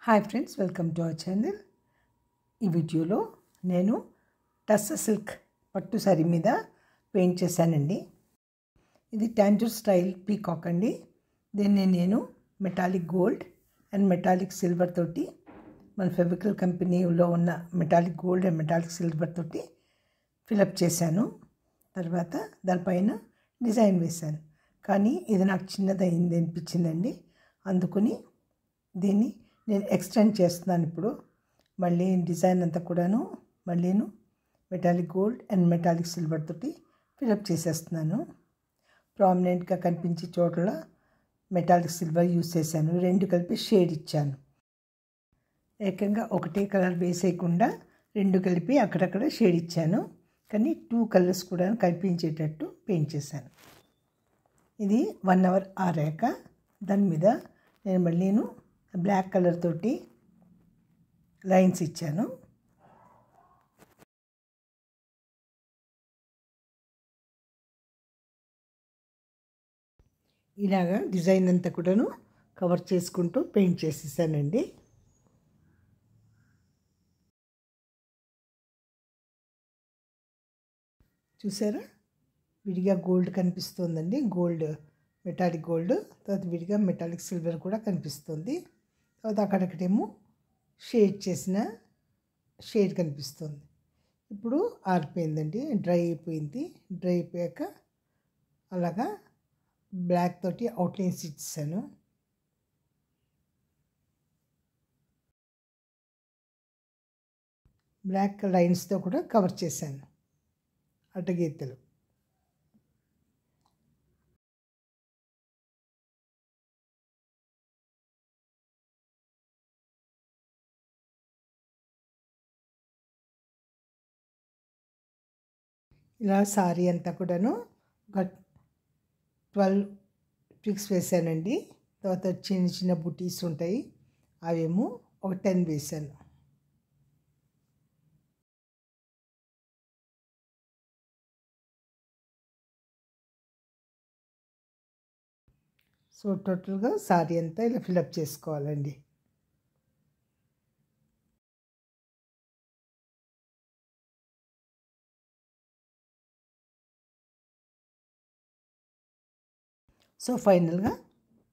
Hi friends, welcome to our channel. ఈ వీడియోలో నేను టస్సర్ సిల్క్ పట్టు సారీ మీద పెయింట్ చేశానండి. ఇది టాంజూర్ స్టైల్ పీకాక్ అండి. దీన్ని నేను metallic gold and metallic silver తోటి, మన ఫెవికల్ కంపెనీలో ఉన్న metallic gold and metallic silver తోటి ఫిలప్ చేశాను. తర్వాత దానిపైన డిజైన్ వేశాను. కానీ ఇది నాకు చిన్నదైంది అనిపించిందండి. అందుకని దీన్ని నేను ఎక్స్టెండ్ చేస్తున్నాను. ఇప్పుడు మళ్ళీ డిజైన్ అంతా కూడాను మళ్ళీను metallic gold and metallic silver తోటి ఫిలప్ చేసేస్తున్నాను. ప్రామినెంట్గా కనిపించే చోట్ల మెటాలిక్ సిల్వర్ యూస్ చేశాను. రెండు కలిపి షేడ్ ఇచ్చాను. ఏకంగా ఒకటే కలర్ వేసేయకుండా రెండు కలిపి అక్కడక్కడ షేడ్ ఇచ్చాను. కానీ 2 కలర్స్ కూడా కనిపించేటట్టు పెయింట్ చేశాను. ఇది 1 అవర్ ఆరాక దాని మీద నేను మళ్ళీను బ్లాక్ కలర్ తోటి లైన్స్ ఇచ్చాను. ఇలాగా డిజైన్ అంతా కూడాను కవర్ చేసుకుంటూ పెయింట్ చేసేసానండి. చూసారా, విడిగా గోల్డ్ కనిపిస్తుందండి. గోల్డ్, మెటాలిక్ గోల్డ్, తర్వాత విడిగా మెటాలిక్ సిల్వర్ కూడా కనిపిస్తుంది. తర్వాత అక్కడక్కడేమో షేడ్ చేసిన షేడ్ కనిపిస్తుంది. ఇప్పుడు ఆరిపోయిందండి, డ్రై అయిపోయింది. డ్రై అయిపోయాక అలాగా బ్లాక్ తోటి అవుట్లైన్స్ ఇచ్చాను. బ్లాక్ లైన్స్తో కూడా కవర్ చేశాను అడ్డగీతలు. ఇలా సారీ అంతా కూడాను ఒక 12 ట్రిక్స్ వేసానండి. తర్వాత చిన్న చిన్న బుటీస్ ఉంటాయి, అవేమో ఒక 10 వేసాను. సో టోటల్గా సారీ అంతా ఇలా ఫిలప్ చేసుకోవాలండి. సో ఫైనల్గా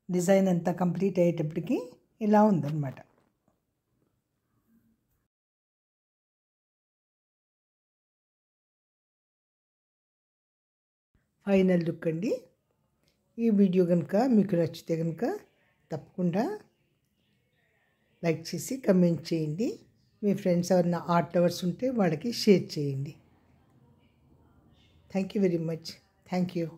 డిజైన్ అంతా కంప్లీట్ అయ్యేటప్పటికి ఇలా ఉందన్నమాట. ఫైనల్ లుక్ అండి. ఈ వీడియో కనుక మీకు నచ్చితే కనుక తప్పకుండా లైక్ చేసి కమెంట్ చేయండి. మీ ఫ్రెండ్స్ ఎవరైనా ఆర్ట్ లవర్స్ ఉంటే వాళ్ళకి షేర్ చేయండి. Thank you very much. Thank you.